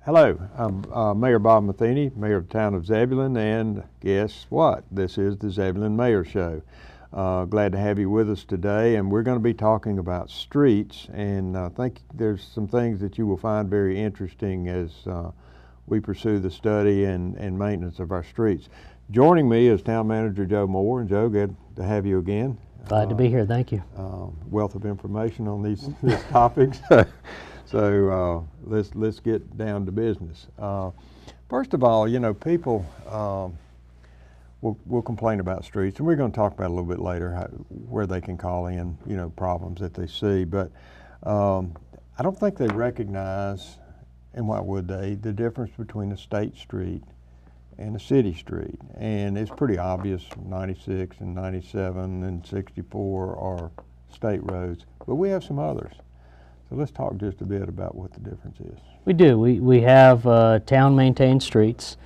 Hello, I'm Mayor Bob Matheny, Mayor of the town of Zebulon, and guess what? This is the Zebulon Mayor Show. Glad to have you with us today, and we're going to be talking about streets, and I think there's some things that you will find very interesting as we pursue the study and maintenance of our streets. Joining me is Town Manager Joe Moore, and Joe, good to have you again. Glad to be here, thank you. Wealth of information on these topics. So let's get down to business. First of all, you know, people will complain about streets, and we're going to talk about it a little bit later where they can call in, you know, problems that they see. But I don't think they recognize, and why would they, the difference between a state street and a city street. And it's pretty obvious. 96 and 97 and 64 are state roads, but we have some others. So let's talk just a bit about what the difference is. We do. We have town-maintained streets,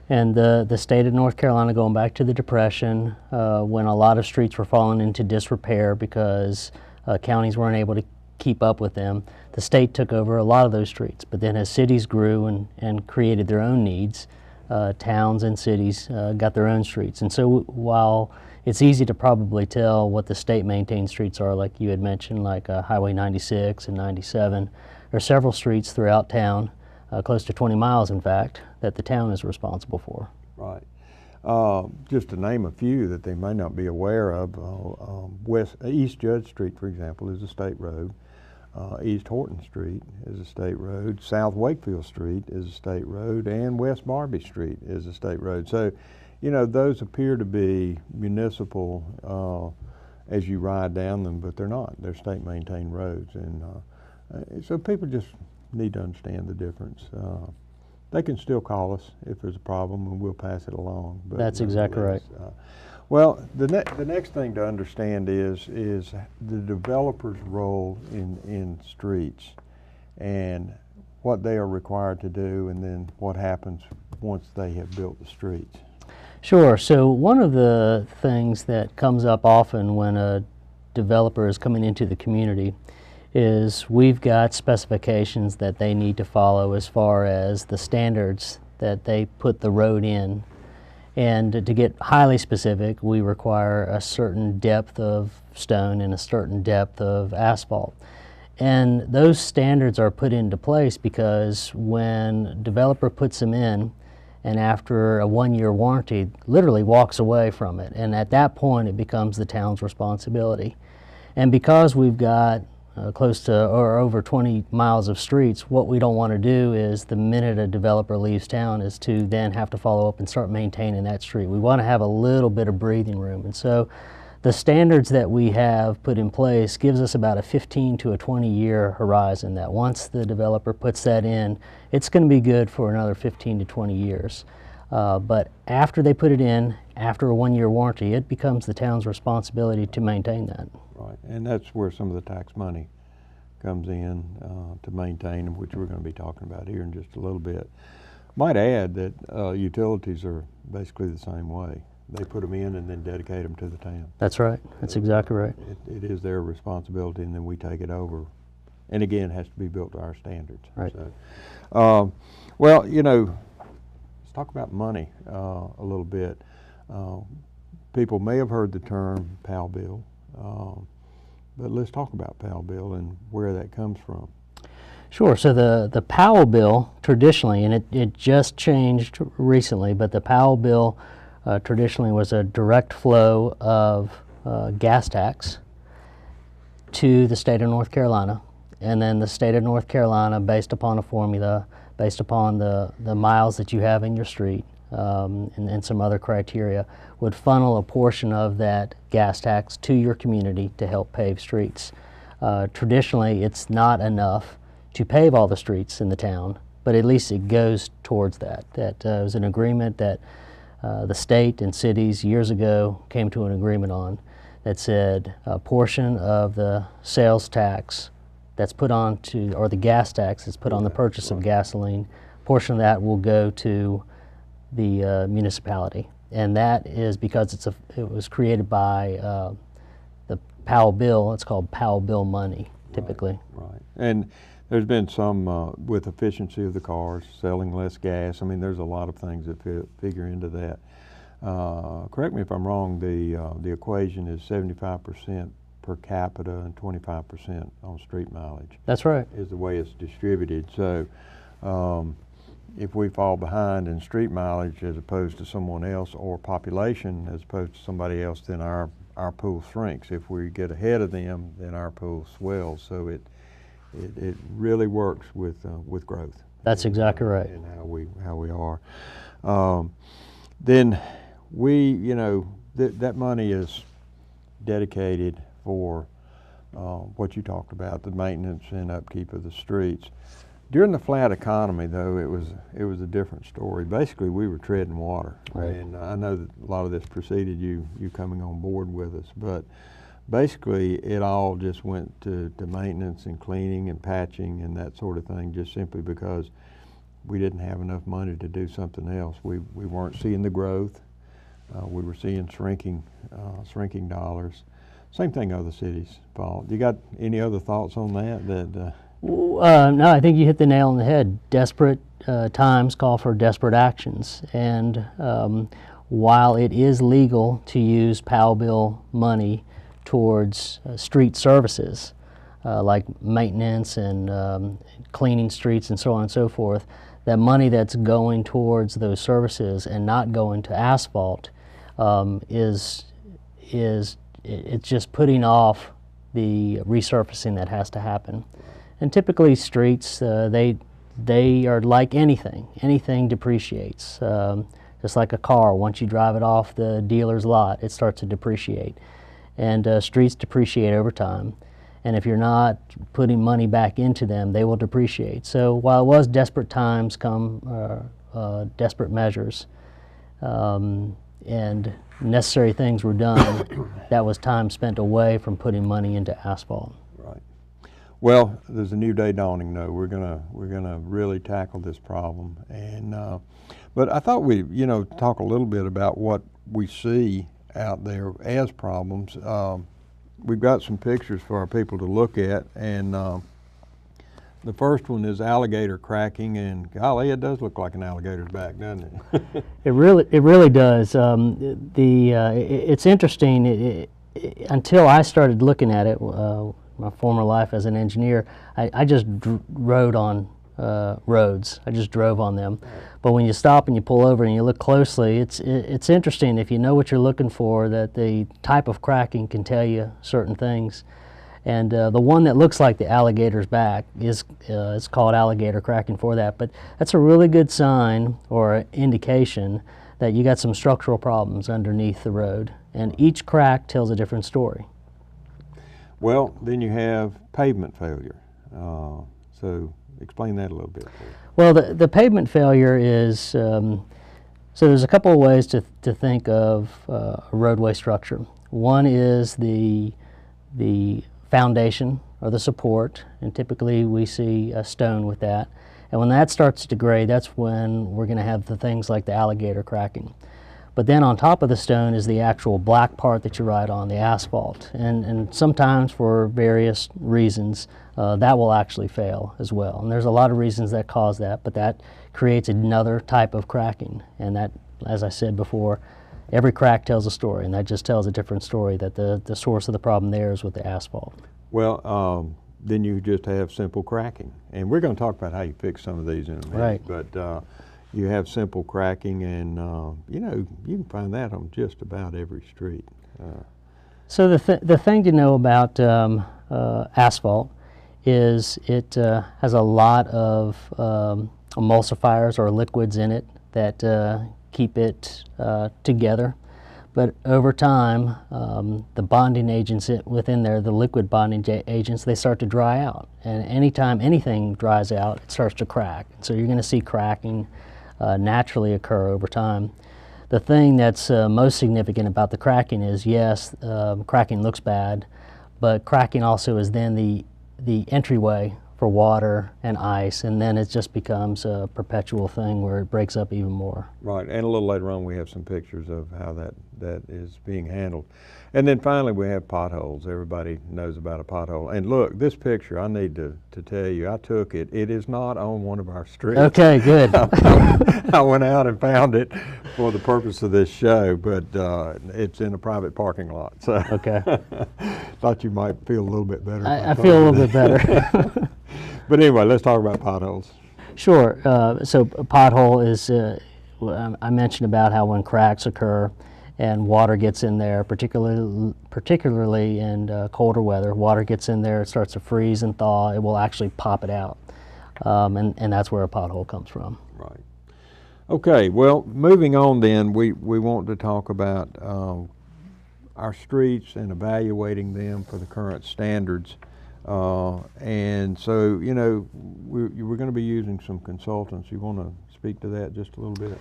and the state of North Carolina, going back to the Depression, when a lot of streets were falling into disrepair because counties weren't able to keep up with them, the state took over a lot of those streets. But then as cities grew and created their own needs, towns and cities got their own streets. And so while it's easy to probably tell what the state-maintained streets are, like you had mentioned, like Highway 96 and 97. There are several streets throughout town, close to 20 miles in fact, that the town is responsible for. Right. Just to name a few that they may not be aware of, East Judge Street, for example, is a state road. East Horton Street is a state road. South Wakefield Street is a state road, and West Barbie Street is a state road. So, you know, those appear to be municipal as you ride down them, but they're not. They're state-maintained roads, and so people just need to understand the difference. They can still call us if there's a problem, and we'll pass it along. But that's exactly right. Well, the next thing to understand is the developer's role in streets and what they are required to do, and then what happens once they have built the streets. Sure. So one of the things that comes up often when a developer is coming into the community is we've got specifications that they need to follow as far as the standards that they put the road in. And to get highly specific, we require a certain depth of stone and a certain depth of asphalt. And those standards are put into place because when a developer puts them in, and after a one-year warranty, literally walks away from it. And at that point, it becomes the town's responsibility. And because we've got close to or over 20 miles of streets, what we don't want to do is the minute a developer leaves town is to then have to follow up and start maintaining that street. We want to have a little bit of breathing room. And so the standards that we have put in place gives us about a 15 to a 20-year horizon that once the developer puts that in, it's going to be good for another 15 to 20 years. But after they put it in, after a one-year warranty, it becomes the town's responsibility to maintain that. Right, and that's where some of the tax money comes in to maintain, which we're going to be talking about here in just a little bit. Might add that utilities are basically the same way. They put them in and then dedicate them to the town. That's right. That's exactly right. It is their responsibility, and then we take it over. And again, it has to be built to our standards. Right. So, well, you know, let's talk about money a little bit. People may have heard the term Powell Bill, but let's talk about Powell Bill and where that comes from. Sure. So the Powell Bill traditionally, and it just changed recently, but the Powell Bill traditionally was a direct flow of gas tax to the state of North Carolina, and then the state of North Carolina, based upon a formula, based upon the miles that you have in your street, and some other criteria, would funnel a portion of that gas tax to your community to help pave streets. Traditionally, it's not enough to pave all the streets in the town, but at least it goes towards that. That was an agreement that the state and cities years ago came to an agreement on that said a portion of the sales tax that's put on to, or the gas tax that's put on the purchase of gasoline, a portion of that will go to the municipality. And that is because it was created by the Powell Bill. It's called Powell Bill money, typically. Right. And There's been some with efficiency of the cars, selling less gas. I mean, there's a lot of things that figure into that. Correct me if I'm wrong, the equation is 75% per capita and 25% on street mileage. That's right. Is the way it's distributed. So if we fall behind in street mileage as opposed to someone else, or population as opposed to somebody else, then our pool shrinks. If we get ahead of them, then our pool swells. So it really works with growth. That's exactly right. And how we are. Then we, that money is dedicated for what you talked about, the maintenance and upkeep of the streets. During the flat economy, though, it was a different story. Basically, we were treading water, right. And I know that a lot of this preceded you coming on board with us, but basically, it all just went to maintenance and cleaning and patching and that sort of thing, just simply because we didn't have enough money to do something else. We weren't seeing the growth. We were seeing shrinking dollars. Same thing other cities, Paul. You got any other thoughts on that? No, I think you hit the nail on the head. Desperate times call for desperate actions. And while it is legal to use Powell Bill money towards street services, like maintenance and cleaning streets and so on and so forth, that money that's going towards those services and not going to asphalt it's just putting off the resurfacing that has to happen. And typically streets, they are like anything. Anything depreciates. Just like a car, once you drive it off the dealer's lot, it starts to depreciate. And streets depreciate over time. And if you're not putting money back into them, they will depreciate. So while it was desperate times come desperate measures, and necessary things were done, that was time spent away from putting money into asphalt. Right. Well, there's a new day dawning, though. We're gonna really tackle this problem, and but I thought we talk a little bit about what we see out there as problems. We've got some pictures for our people to look at, and the first one is alligator cracking, and golly, it does look like an alligator's back, doesn't it? It really does. It's interesting. Until I started looking at it, my former life as an engineer, I just rode on roads. I just drove on them. But when you stop and you pull over and you look closely, it's interesting if you know what you're looking for, that the type of cracking can tell you certain things. And the one that looks like the alligator's back is it's called alligator cracking for that. But that's a really good sign or indication that you got some structural problems underneath the road. And each crack tells a different story. Well, then you have pavement failure. So explain that a little bit. Well, the pavement failure is, so there's a couple of ways to think of a roadway structure. One is the foundation or the support, and typically we see a stone with that. And when that starts to degrade, that's when we're going to have the things like the alligator cracking. But then on top of the stone is the actual black part that you ride on, the asphalt. And sometimes for various reasons, that will actually fail as well. And there's a lot of reasons that cause that, but that creates another type of cracking. And that, as I said before, every crack tells a story, and that just tells a different story, that the source of the problem there is with the asphalt. Well, then you just have simple cracking. And we're going to talk about how you fix some of these in a minute. Right. But you have simple cracking, and you can find that on just about every street. So the thing to know about asphalt is it has a lot of emulsifiers or liquids in it that keep it together. But over time, the bonding agents within there, the liquid bonding agents, they start to dry out. And anytime anything dries out, it starts to crack. So you're going to see cracking naturally occur over time. The thing that's most significant about the cracking is, yes, cracking looks bad, but cracking also is then the entryway for water and ice, and then it just becomes a perpetual thing where it breaks up even more. Right, and a little later on we have some pictures of how that is being handled. And then finally we have potholes. Everybody knows about a pothole. And look, this picture, I need to tell you, I took it. It is not on one of our streets. Okay, good. I went out and found it for the purpose of this show, but it's in a private parking lot. So Okay. thought you might feel a little bit better. I feel a little bit better. But anyway, let's talk about potholes. Sure. So a pothole is, I mentioned about how when cracks occur and water gets in there, particularly in colder weather, water gets in there, it starts to freeze and thaw, it will actually pop it out. And that's where a pothole comes from. Right. Okay, well, moving on then, we want to talk about our streets and evaluating them for the current standards. And so, you know, we're going to be using some consultants. You want to speak to that just a little bit?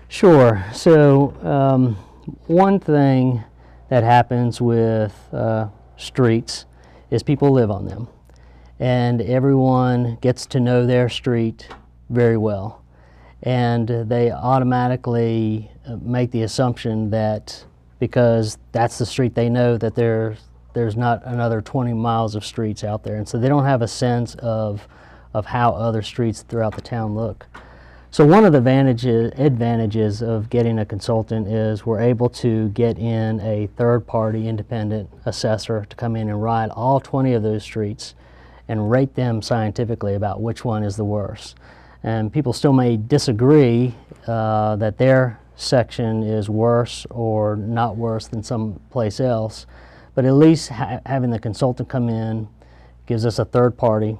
Sure. So one thing that happens with streets is people live on them, and everyone gets to know their street very well, and they automatically make the assumption that because that's the street they know, that there's not another 20 miles of streets out there, and so they don't have a sense of how other streets throughout the town look. So one of the advantages of getting a consultant is we're able to get in a third-party independent assessor to come in and ride all 20 of those streets and rate them scientifically about which one is the worst. And people still may disagree that their section is worse or not worse than someplace else, but at least having the consultant come in gives us a third party,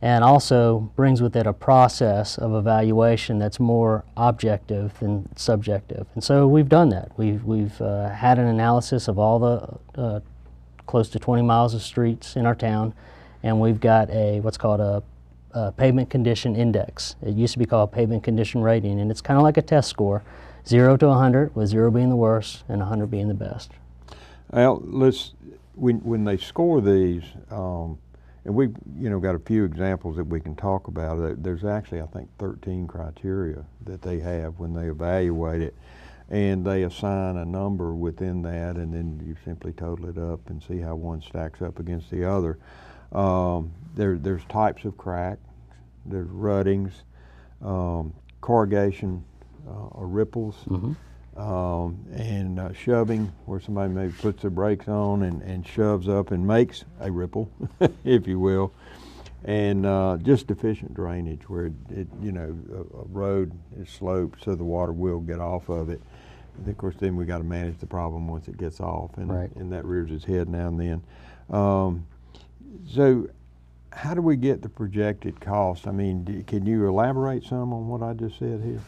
and also brings with it a process of evaluation that's more objective than subjective. And so we've done that. We've had an analysis of all the close to 20 miles of streets in our town, and we've got what's called a pavement condition index. It used to be called pavement condition rating, and it's kind of like a test score, 0 to 100, with 0 being the worst and 100 being the best. Well, when they score these, and we've got a few examples that we can talk about. There's actually, I think, 13 criteria that they have when they evaluate it, and they assign a number within that, and then you simply total it up and see how one stacks up against the other. There's types of crack, there's ruttings, corrugation or ripples, and shoving, where somebody maybe puts their brakes on and shoves up and makes a ripple, if you will, and just deficient drainage, where a road is sloped so the water will get off of it. And of course, then we got to manage the problem once it gets off, and, right. and that rears its head now and then. So how do we get the projected cost? I mean, can you elaborate some on what I just said here?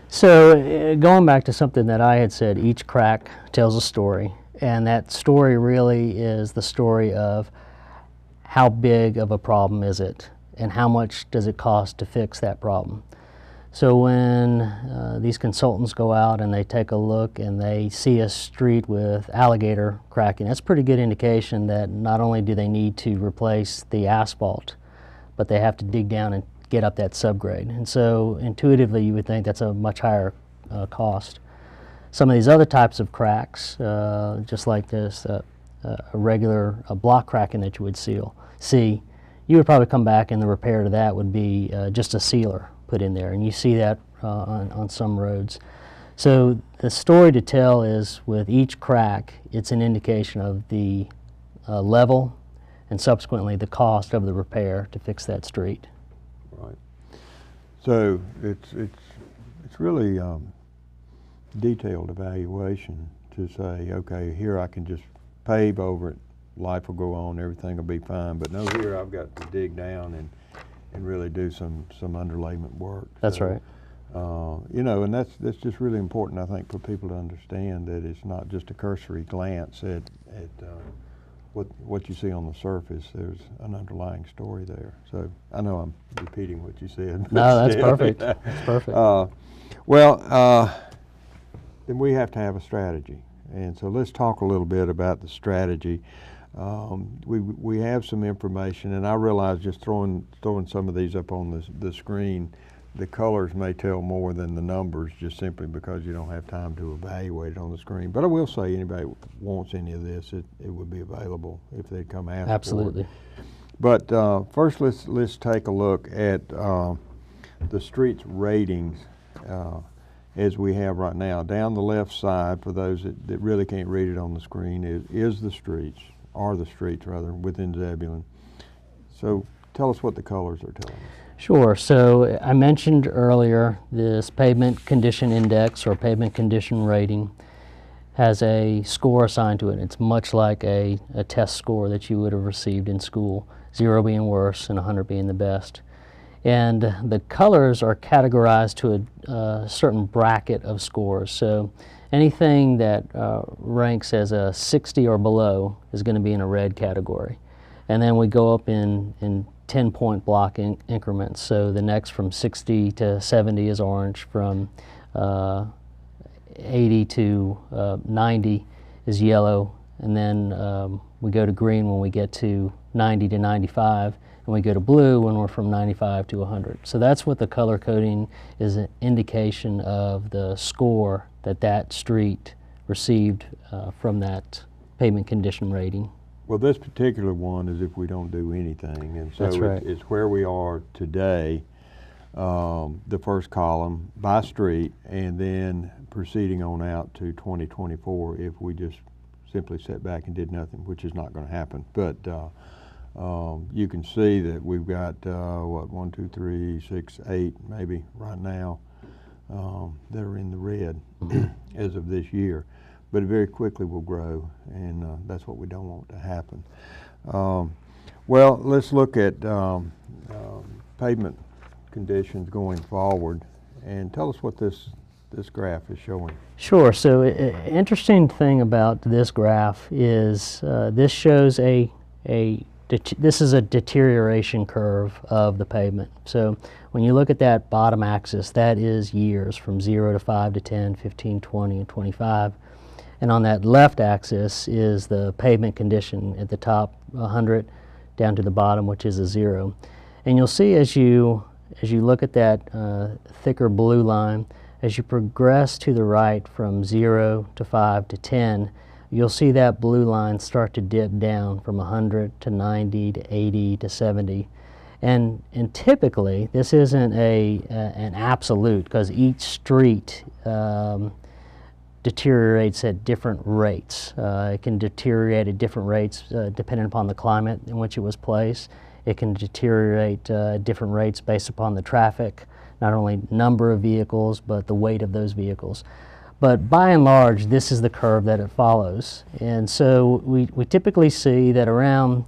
So going back to something that I had said, each crack tells a story, and that story really is the story of how big of a problem is it, and how much does it cost to fix that problem. So when these consultants go out and they take a look and they see a street with alligator cracking, that's a pretty good indication that not only do they need to replace the asphalt, but they have to dig down and get up that subgrade. And so intuitively you would think that's a much higher cost. Some of these other types of cracks, just like this, a regular block cracking that you would see, you would probably come back and the repair to that would be just a sealer put in there, and you see that on some roads. So the story to tell is with each crack, it's an indication of the level and subsequently the cost of the repair to fix that street. Right. So it's really detailed evaluation to say, okay, here I can just pave over it, life will go on, everything will be fine. But no, here I've got to dig down and really do some underlayment work. That's so, right. And that's just really important, I think, for people to understand that it's not just a cursory glance at what you see on the surface. There's an underlying story there. So I know I'm repeating what you said. No, that's perfect. That's perfect. Then we have to have a strategy. And so let's talk a little bit about the strategy. We have some information, and I realize just throwing some of these up on the screen, the colors may tell more than the numbers, just simply because you don't have time to evaluate it on the screen. But I will say, anybody wants any of this, it would be available if they come ask Absolutely. for it. But first, let's take a look at the streets ratings as we have right now. Down the left side, for those that really can't read it on the screen, is the streets, are the streets rather, within Zebulon. So tell us what the colors are telling us. Sure. So I mentioned earlier this pavement condition index or pavement condition rating has a score assigned to it. It's much like a test score that you would have received in school, 0 being worse and 100 being the best. And the colors are categorized to a certain bracket of scores. So anything that ranks as a 60 or below is going to be in a red category. And then we go up in 10-point block increments. So the next from 60 to 70 is orange, from 80 to 90 is yellow, and then we go to green when we get to 90 to 95, and we go to blue when we're from 95 to 100. So that's what the color coding is, an indication of the score that street received from that pavement condition rating. Well, this particular one is if we don't do anything, and so That's right. it's where we are today, the first column by street, and then proceeding on out to 2024 if we just simply sat back and did nothing, which is not going to happen. But you can see that we've got, 1, 2, 3, 6, 8 maybe right now that are in the red as of this year. But it very quickly will grow, and that's what we don't want to happen. Well, let's look at pavement conditions going forward, and tell us what this graph is showing. Sure. So interesting thing about this graph is this shows this is a deterioration curve of the pavement. So when you look at that bottom axis, that is years from 0 to 5 to 10, 15, 20, and 25. And on that left axis is the pavement condition at the top, 100, down to the bottom, which is a 0. And you'll see as you look at that thicker blue line, as you progress to the right from 0 to 5 to 10, you'll see that blue line start to dip down from 100 to 90 to 80 to 70. And typically, this isn't an absolute, because each street deteriorates at different rates. It can deteriorate at different rates depending upon the climate in which it was placed. It can deteriorate at different rates based upon the traffic, not only number of vehicles, but the weight of those vehicles. But by and large, this is the curve that it follows. And so we typically see that around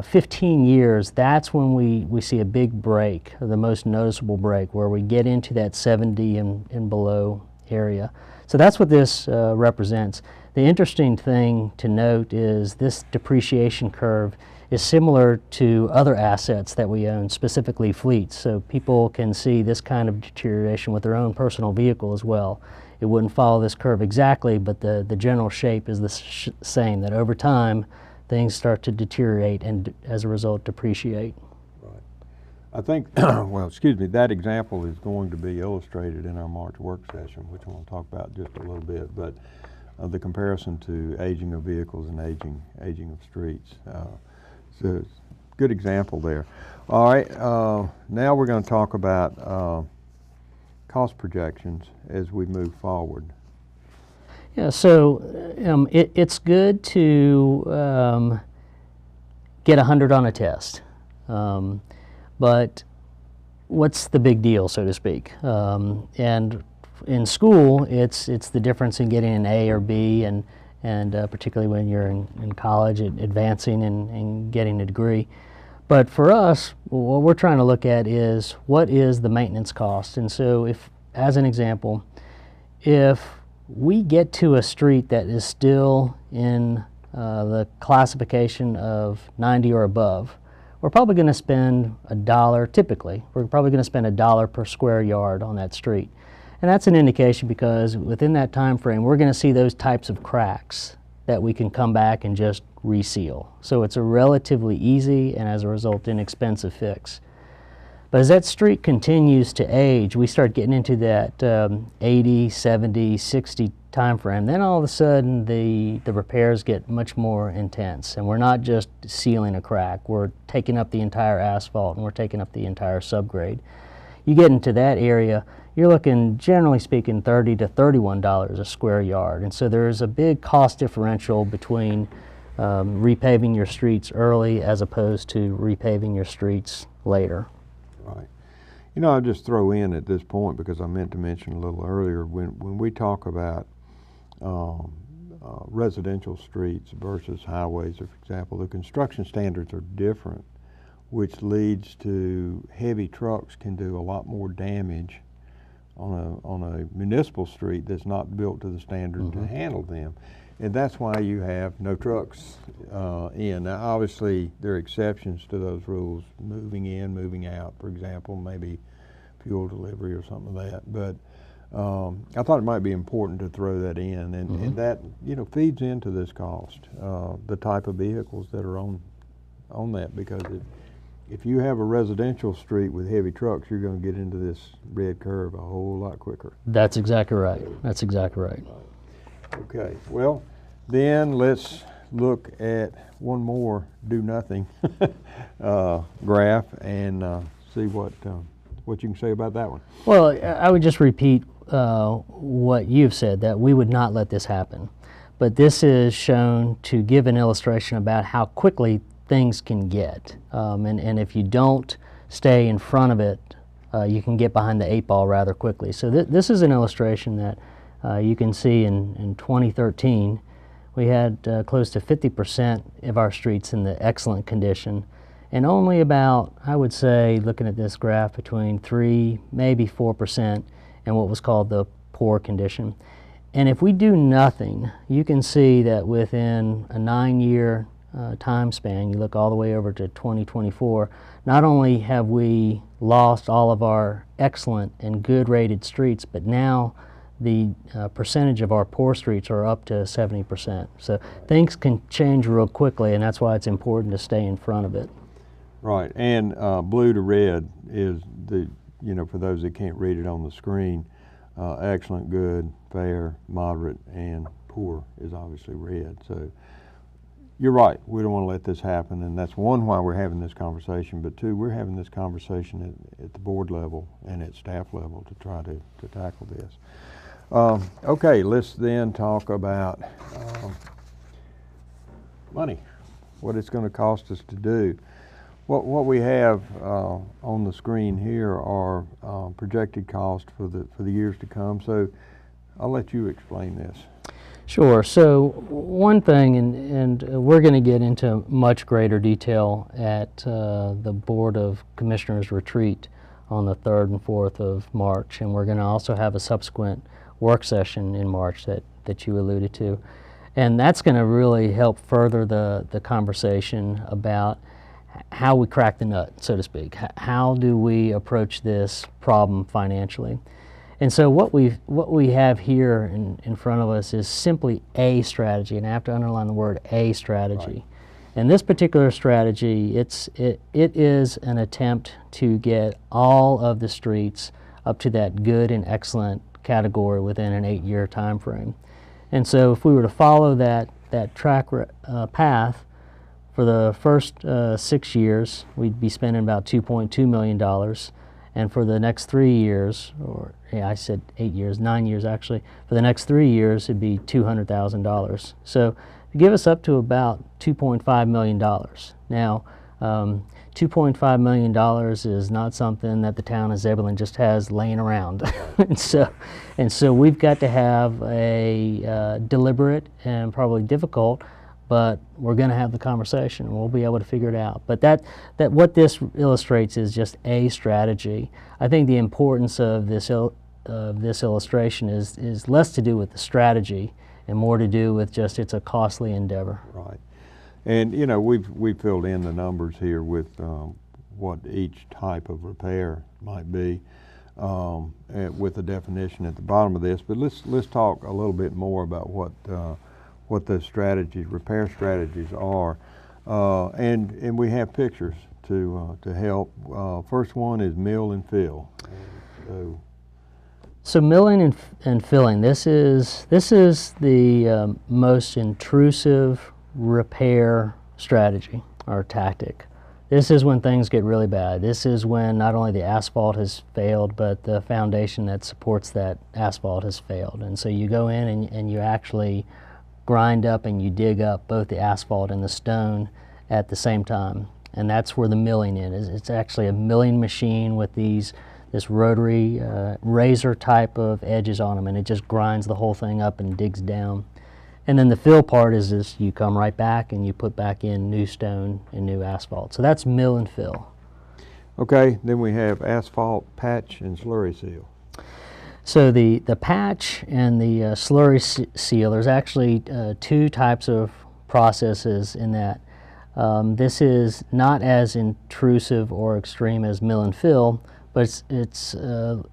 15 years, that's when we see a big break, or the most noticeable break, where we get into that 70 and below area. So that's what this represents. The interesting thing to note is this depreciation curve is similar to other assets that we own, specifically fleets. So people can see this kind of deterioration with their own personal vehicle as well. It wouldn't follow this curve exactly, but the general shape is the same, that over time things start to deteriorate and as a result depreciate. I think, well, excuse me, that example is going to be illustrated in our March work session, which I'm going to talk about just a little bit, but the comparison to aging of vehicles and aging of streets. So it's a good example there. All right, now we're going to talk about cost projections as we move forward. Yeah, so it's good to get 100 on a test. But what's the big deal, so to speak? And in school, it's the difference in getting an A or B, and particularly when you're in college, advancing and getting a degree. But for us, what we're trying to look at is what is the maintenance cost. And so if, as an example, if we get to a street that is still in the classification of 90 or above, we're probably going to spend $1, typically, we're probably going to spend $1 per square yard on that street. And that's an indication because within that time frame, we're going to see those types of cracks that we can come back and just reseal. So it's a relatively easy and as a result inexpensive fix. But as that street continues to age, we start getting into that 80, 70, 60 time frame. Then all of a sudden the repairs get much more intense, and we're not just sealing a crack, we're taking up the entire asphalt and we're taking up the entire subgrade. You get into that area, you're looking, generally speaking, $30 to $31 a square yard. And so there's a big cost differential between repaving your streets early as opposed to repaving your streets later. Right. You know, I'll just throw in at this point, because I meant to mention a little earlier, when we talk about residential streets versus highways, for example, the construction standards are different, which leads to heavy trucks can do a lot more damage on a municipal street that's not built to the standard to handle them. And that's why you have no trucks in. Now, obviously, there are exceptions to those rules, moving in, moving out, for example, maybe fuel delivery or something like that. But I thought it might be important to throw that in, and that, you know, feeds into this cost, the type of vehicles that are on that, because if you have a residential street with heavy trucks, you're going to get into this red curve a whole lot quicker. That's exactly right. That's exactly right. Okay, well, then let's look at one more do nothing graph and see what you can say about that one. Well, I would just repeat what you've said, that we would not let this happen. But this is shown to give an illustration about how quickly things can get. And if you don't stay in front of it, you can get behind the 8 ball rather quickly. So this is an illustration that you can see in 2013, we had close to 50% of our streets in the excellent condition, and only about, I would say, looking at this graph, between 3, maybe 4% in what was called the poor condition. And if we do nothing, you can see that within a 9-year time span, you look all the way over to 2024, not only have we lost all of our excellent and good rated streets, but now the percentage of our poor streets are up to 70%. So things can change real quickly, and that's why it's important to stay in front of it. Right, and blue to red is the, you know, for those that can't read it on the screen, excellent, good, fair, moderate, and poor is obviously red. So you're right, we don't want to let this happen, and that's one, why we're having this conversation, but two, we're having this conversation at the board level and at staff level to try to tackle this. Okay, let's then talk about money, what it's going to cost us to do. What we have on the screen here are projected costs for the years to come. So I'll let you explain this. Sure. So one thing, and we're going to get into much greater detail at the Board of Commissioners retreat on the 3rd and 4th of March, and we're going to also have a subsequent work session in March that you alluded to. And that's going to really help further the conversation about how we crack the nut, so to speak. How do we approach this problem financially? And so what we have here in front of us is simply a strategy, and I have to underline the word a strategy. Right. And this particular strategy, it is an attempt to get all of the streets up to that good and excellent category within an 8-year time frame. And so if we were to follow that track path, for the first 6 years, we'd be spending about $2.2 million. And for the next 3 years, or yeah, I said 8 years, 9 years actually, for the next 3 years, it'd be $200,000. So to give us up to about $2.5 million. Now, $2.5 million is not something that the town of Zebulon just has laying around. and so we've got to have a deliberate and probably difficult, but we're going to have the conversation and we'll be able to figure it out. But that what this illustrates is just a strategy. I think the importance of this illustration is less to do with the strategy and more to do with just it's a costly endeavor. Right. And you know, we've filled in the numbers here with what each type of repair might be, with a definition at the bottom of this. But let's talk a little bit more about what those strategies, repair strategies are. And we have pictures to help. First one is mill and fill. So milling and filling, this is the most intrusive repair strategy or tactic. This is when things get really bad. This is when not only the asphalt has failed, but the foundation that supports that asphalt has failed. And so you go in and you actually grind up and you dig up both the asphalt and the stone at the same time. And that's where the milling is. It's actually a milling machine with this rotary razor type of edges on them, and it just grinds the whole thing up and digs down. And then the fill part is this: you come right back and you put back in new stone and new asphalt. So that's mill and fill. Okay, then we have asphalt, patch, and slurry seal. So the patch and the slurry seal, there's actually two types of processes in that. This is not as intrusive or extreme as mill and fill, but it's a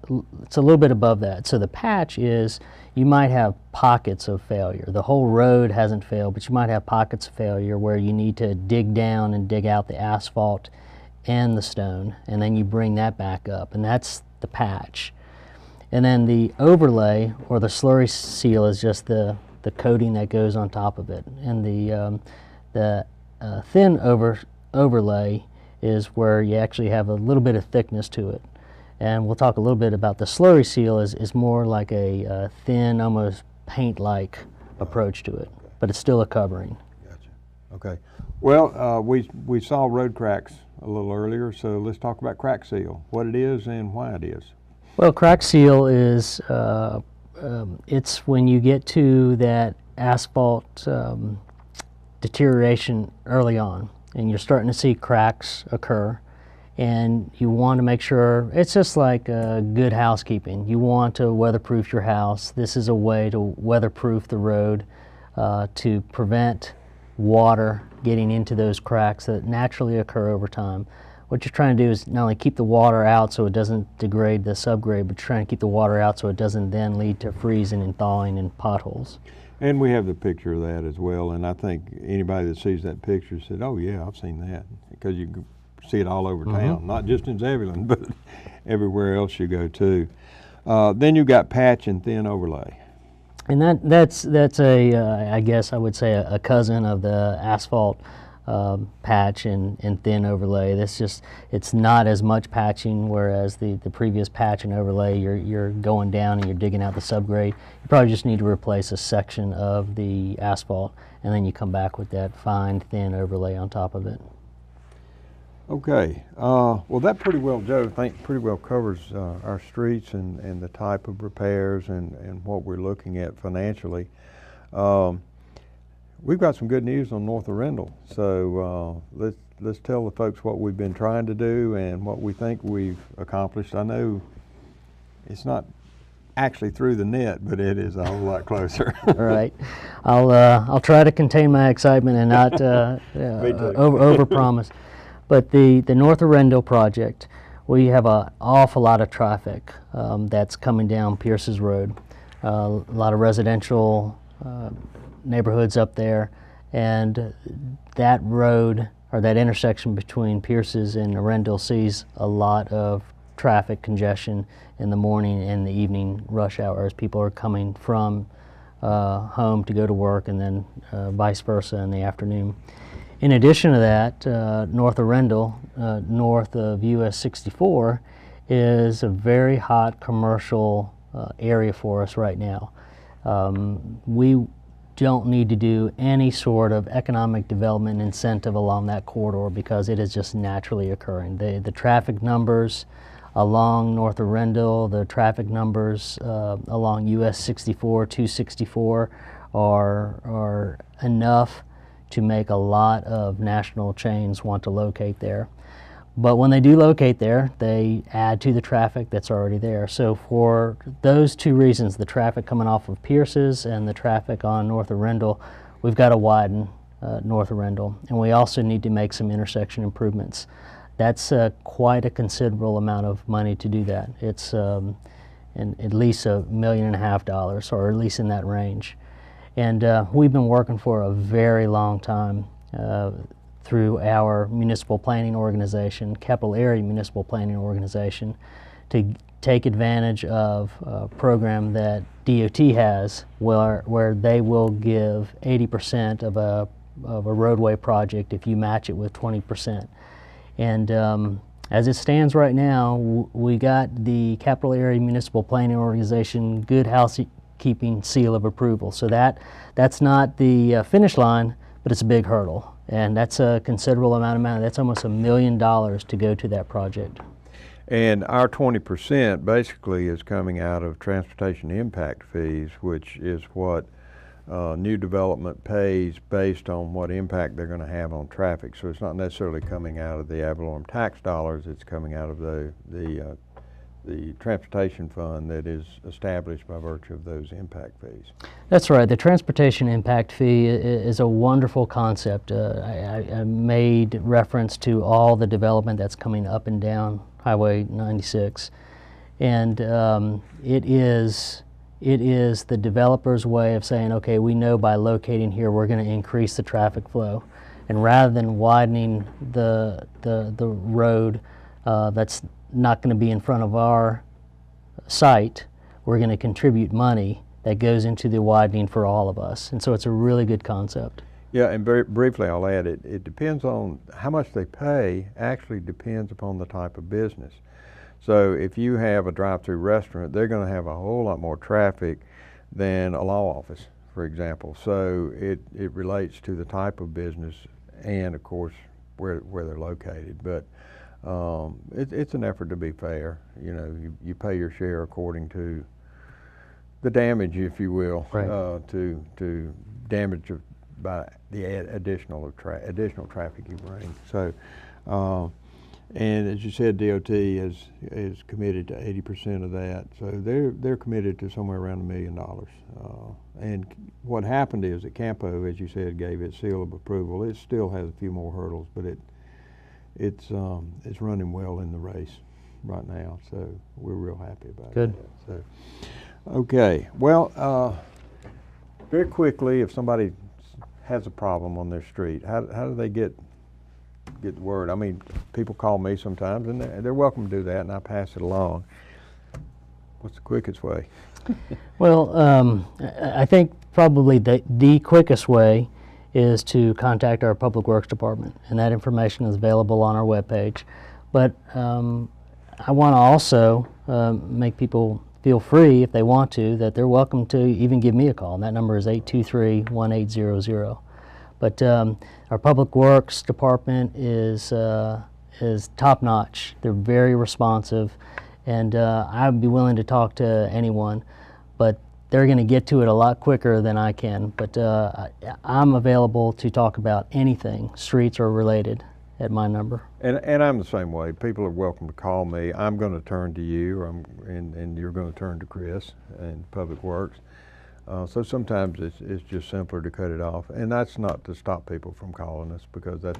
little bit above that. So the patch is, you might have pockets of failure. The whole road hasn't failed, but you might have pockets of failure where you need to dig down and dig out the asphalt and the stone, and then you bring that back up, and that's the patch. And then the overlay, or the slurry seal, is just the coating that goes on top of it. And the thin overlay is where you actually have a little bit of thickness to it. And we'll talk a little bit about the slurry seal is more like a thin, almost paint-like approach to it, but it's still a covering. Gotcha. Okay. Well, we saw road cracks a little earlier, so let's talk about crack seal, what it is and why it is. Well, crack seal is, it's when you get to that asphalt deterioration early on, and you're starting to see cracks occur, and you want to make sure, it's just like good housekeeping. You want to weatherproof your house. This is a way to weatherproof the road to prevent water getting into those cracks that naturally occur over time. What you're trying to do is not only keep the water out so it doesn't degrade the subgrade, but you're trying to keep the water out so it doesn't then lead to freezing and thawing and potholes. And we have the picture of that as well, and I think anybody that sees that picture said, oh yeah, I've seen that, because you can see it all over town, not just in Zebulon, but everywhere else you go to. Then you got patch and thin overlay. And that's a, I guess I would say a cousin of the asphalt patch and thin overlay. It's not as much patching, whereas the previous patch and overlay, you're going down and you're digging out the subgrade. You probably just need to replace a section of the asphalt, and then you come back with that fine thin overlay on top of it. Okay, well that pretty well, Joe, I think pretty well covers our streets and the type of repairs and what we're looking at financially. We've got some good news on North of Rendell, so let's tell the folks what we've been trying to do and what we think we've accomplished. I know it's not actually through the net, but it is a whole lot closer. All right, I'll try to contain my excitement and not overpromise. But the North of Rendell project, we have an awful lot of traffic that's coming down Pierce's Road. A lot of residential neighborhoods up there, and that road, or that intersection between Pierce's and Rendell, sees a lot of traffic congestion in the morning and the evening rush hour as people are coming from home to go to work, and then vice versa in the afternoon. In addition to that, north of Rendell, north of US 64, is a very hot commercial area for us right now. We don't need to do any sort of economic development incentive along that corridor because it is just naturally occurring. The traffic numbers along north of Rendell, the traffic numbers along US 64, 264 are enough to make a lot of national chains want to locate there. But when they do locate there, they add to the traffic that's already there. So for those two reasons, the traffic coming off of Pierce's and the traffic on north of Rendell, we've got to widen north of Rendell. And we also need to make some intersection improvements. That's quite a considerable amount of money to do that. It's at least $1.5 million, or at least in that range. And we've been working for a very long time through our municipal planning organization, Capital Area Municipal Planning Organization, to take advantage of a program that DOT has where they will give 80% of a roadway project if you match it with 20%. And as it stands right now, we got the Capital Area Municipal Planning Organization Good Housekeeping seal of approval. So that's not the finish line, but it's a big hurdle. And that's a considerable amount of money. That's almost $1 million to go to that project. And our 20% basically is coming out of transportation impact fees, which is what new development pays based on what impact they're going to have on traffic. So it's not necessarily coming out of the ad valorem tax dollars, it's coming out of the transportation fund that is established by virtue of those impact fees. That's right. The transportation impact fee is a wonderful concept. I made reference to all the development that's coming up and down Highway 96, and it is the developer's way of saying, okay, we know by locating here we're going to increase the traffic flow, and rather than widening the road that's not going to be in front of our site, we're going to contribute money that goes into the widening for all of us. And so it's a really good concept. Yeah, and very briefly I'll add, it depends on how much they pay, actually depends upon the type of business. So if you have a drive-through restaurant, they're going to have a whole lot more traffic than a law office, for example. So it relates to the type of business and, of course, where they're located. But it's an effort to be fair. You know, you pay your share according to the damage, if you will, right. To damage by the additional traffic you bring. So, and as you said, DOT is committed to 80% of that. So they're committed to somewhere around $1 million. And what happened is that Campo, as you said, gave its seal of approval. It still has a few more hurdles, but it's running well in the race right now. So we're real happy about Good. that. So, okay. Well, very quickly, if somebody has a problem on their street, how do they get the word? I mean, people call me sometimes, and they're welcome to do that, and I pass it along. What's the quickest way? Well, I think probably the quickest way is to contact our Public Works Department, and that information is available on our webpage. But I want to also make people feel free, if they want to, that they're welcome to even give me a call, and that number is 823-1800. But our Public Works Department is top-notch. They're very responsive, and I'd be willing to talk to anyone, but they're going to get to it a lot quicker than I can. But I'm available to talk about anything, streets or related, at my number. And I'm the same way. People are welcome to call me. I'm going to turn to you, and you're going to turn to Chris and Public Works. So sometimes it's just simpler to cut it off, and that's not to stop people from calling us, because that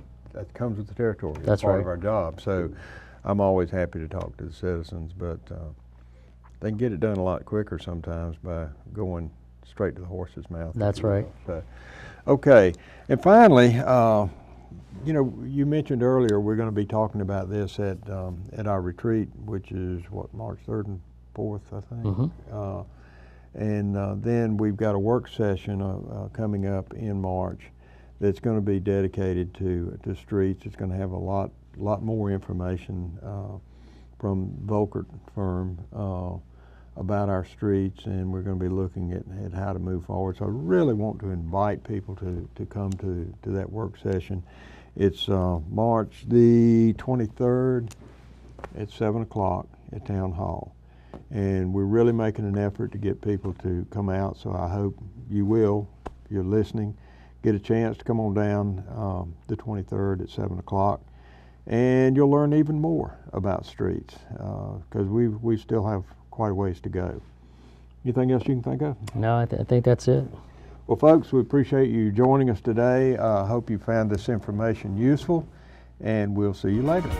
comes with the territory. That's it's part right. of our job. So I'm always happy to talk to the citizens, but they can get it done a lot quicker sometimes by going straight to the horse's mouth. That's right. So, okay, and finally, you know, you mentioned earlier we're going to be talking about this at our retreat, which is what, March 3rd and 4th, I think. Mm-hmm. And then we've got a work session coming up in March that's going to be dedicated to streets. It's going to have a lot more information from Volkert firm about our streets, and we're going to be looking at how to move forward. So I really want to invite people to come to that work session. It's March the 23rd at 7 o'clock at Town Hall. And we're really making an effort to get people to come out, so I hope you will, if you're listening, get a chance to come on down the 23rd at 7 o'clock. And you'll learn even more about streets, because we still have quite a ways to go. Anything else you can think of? No, I think that's it. Well, folks, we appreciate you joining us today. I hope you found this information useful, and we'll see you later.